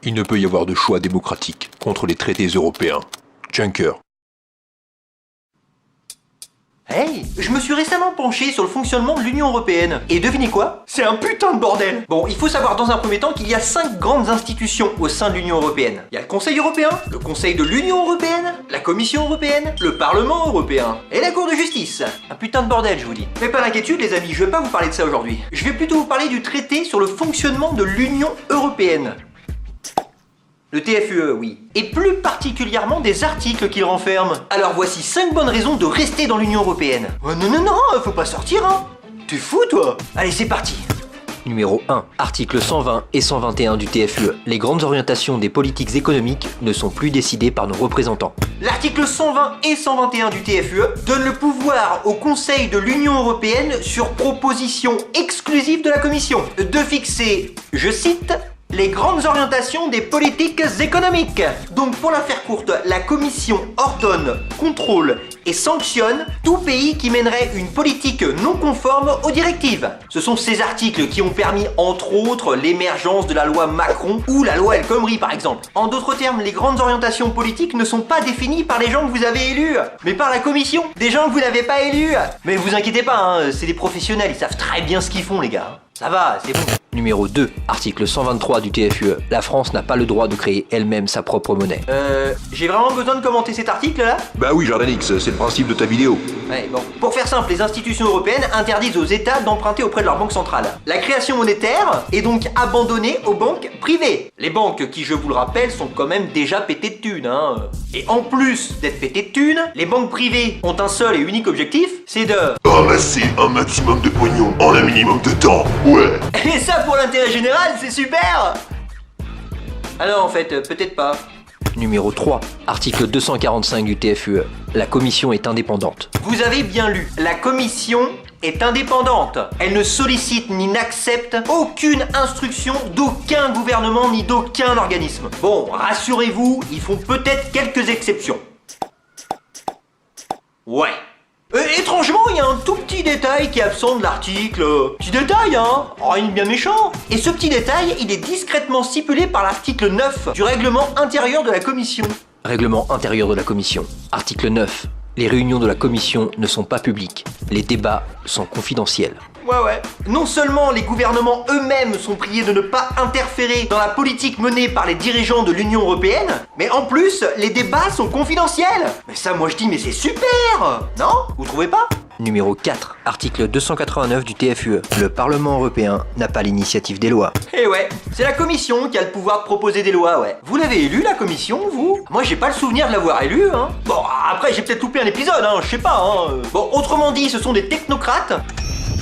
Il ne peut y avoir de choix démocratique contre les traités européens. Juncker. Hey, je me suis récemment penché sur le fonctionnement de l'Union Européenne. Et devinez quoi? C'est un putain de bordel. Bon, il faut savoir dans un premier temps qu'il y a 5 grandes institutions au sein de l'Union Européenne. Il y a le Conseil Européen, le Conseil de l'Union Européenne, la Commission Européenne, le Parlement Européen et la Cour de Justice. Un putain de bordel, je vous dis. Mais pas d'inquiétude les amis, je vais pas vous parler de ça aujourd'hui. Je vais plutôt vous parler du traité sur le fonctionnement de l'Union Européenne. Le TFUE, oui. Et plus particulièrement des articles qu'il renferme. Alors voici 5 bonnes raisons de rester dans l'Union Européenne. Oh non, faut pas sortir, hein. T'es fou, toi? Allez, c'est parti. Numéro 1. Articles 120 et 121 du TFUE. Les grandes orientations des politiques économiques ne sont plus décidées par nos représentants. L'article 120 et 121 du TFUE donne le pouvoir au Conseil de l'Union Européenne sur proposition exclusive de la Commission de fixer, je cite, les grandes orientations des politiques économiques. Donc pour la faire courte, la Commission ordonne, contrôle et sanctionne tout pays qui mènerait une politique non conforme aux directives. Ce sont ces articles qui ont permis entre autres l'émergence de la loi Macron ou la loi El Khomri par exemple. En d'autres termes, les grandes orientations politiques ne sont pas définies par les gens que vous avez élus, mais par la Commission, des gens que vous n'avez pas élus. Mais vous inquiétez pas, hein, c'est des professionnels, ils savent très bien ce qu'ils font les gars. Ça va, c'est bon. Numéro 2. Article 123 du TFUE. La France n'a pas le droit de créer elle-même sa propre monnaie. J'ai vraiment besoin de commenter cet article là? Bah oui, Jordanix, c'est le principe de ta vidéo. Ouais, bon. Pour faire simple, les institutions européennes interdisent aux États d'emprunter auprès de leur banque centrale. La création monétaire est donc abandonnée aux banques privées. Les banques qui, je vous le rappelle, sont quand même déjà pétées de thunes, hein. Et en plus d'être pétées de thunes, les banques privées ont un seul et unique objectif, c'est de ramasser un maximum de pognon en un minimum de temps, ouais. Et ça pour l'intérêt général, c'est super! Ah non, en fait, peut-être pas. Numéro 3. Article 245 du TFUE. La Commission est indépendante. Vous avez bien lu, la Commission est indépendante. Elle ne sollicite ni n'accepte aucune instruction d'aucun gouvernement ni d'aucun organisme. Bon, rassurez-vous, ils font peut-être quelques exceptions. Ouais. Étrangement, il y a un tout petit détail qui est absent de l'article. Petit détail, hein? Rien de bien méchant. Et ce petit détail, il est discrètement stipulé par l'article 9 du règlement intérieur de la Commission. Règlement intérieur de la Commission. Article 9. Les réunions de la Commission ne sont pas publiques. Les débats sont confidentiels. Ouais. Non seulement les gouvernements eux-mêmes sont priés de ne pas interférer dans la politique menée par les dirigeants de l'Union Européenne, mais en plus, les débats sont confidentiels. Mais ça, moi je dis, mais c'est super! Non? Vous trouvez pas? Numéro 4. Article 289 du TFUE. Le Parlement européen n'a pas l'initiative des lois. Eh ouais, c'est la Commission qui a le pouvoir de proposer des lois, ouais. Vous l'avez élu, la Commission, vous? Moi, j'ai pas le souvenir de l'avoir élu, hein. Bon, après, j'ai peut-être loupé un épisode, hein, je sais pas, hein. Bon, autrement dit, ce sont des technocrates.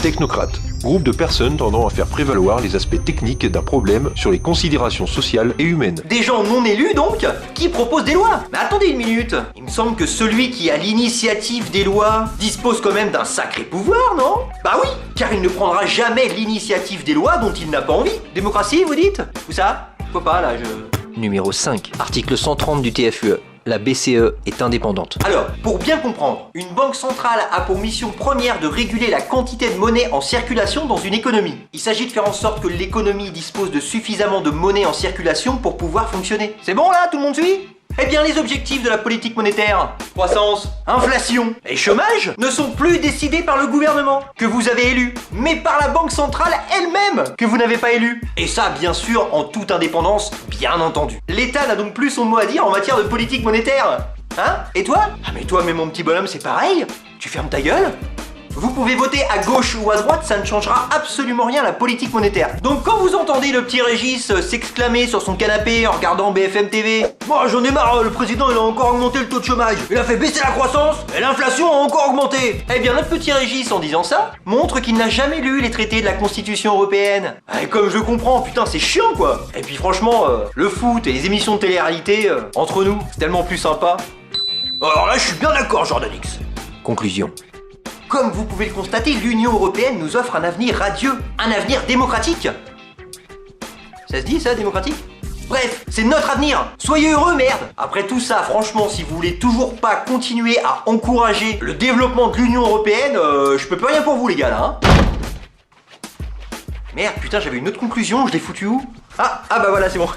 Technocrate. Groupe de personnes tendant à faire prévaloir les aspects techniques d'un problème sur les considérations sociales et humaines. Des gens non élus, donc, qui proposent des lois. Mais attendez une minute. Il me semble que celui qui a l'initiative des lois dispose quand même d'un sacré pouvoir, non? Bah oui, car il ne prendra jamais l'initiative des lois dont il n'a pas envie. Démocratie, vous dites? Ou ça? Pourquoi pas, là, Numéro 5. Article 130 du TFUE. La BCE est indépendante. Alors, pour bien comprendre, une banque centrale a pour mission première de réguler la quantité de monnaie en circulation dans une économie. Il s'agit de faire en sorte que l'économie dispose de suffisamment de monnaie en circulation pour pouvoir fonctionner. C'est bon là, tout le monde suit? Eh bien, les objectifs de la politique monétaire, croissance, inflation et chômage, ne sont plus décidés par le gouvernement, que vous avez élu, mais par la banque centrale elle-même, que vous n'avez pas élu. Et ça, bien sûr, en toute indépendance, bien entendu. L'État n'a donc plus son mot à dire en matière de politique monétaire. Hein? Et toi? Ah mais toi, mais mon petit bonhomme, c'est pareil? Tu fermes ta gueule? Vous pouvez voter à gauche ou à droite, ça ne changera absolument rien à la politique monétaire. Donc quand vous entendez le petit Régis s'exclamer sur son canapé en regardant BFM TV, « Moi j'en ai marre, le président il a encore augmenté le taux de chômage, il a fait baisser la croissance et l'inflation a encore augmenté !» Eh bien notre petit Régis en disant ça, montre qu'il n'a jamais lu les traités de la Constitution européenne. Et comme je le comprends, putain c'est chiant quoi. Et puis franchement, le foot et les émissions de télé-réalité, entre nous, c'est tellement plus sympa. Alors là je suis bien d'accord Jordanix. Conclusion. Comme vous pouvez le constater, l'Union Européenne nous offre un avenir radieux, un avenir démocratique. Ça se dit ça, démocratique? Bref, c'est notre avenir. Soyez heureux, merde. Après tout ça, franchement, si vous voulez toujours pas continuer à encourager le développement de l'Union Européenne, je peux plus rien pour vous les gars là, hein. Merde, putain, j'avais une autre conclusion, je l'ai foutu où? Ah bah voilà, c'est bon.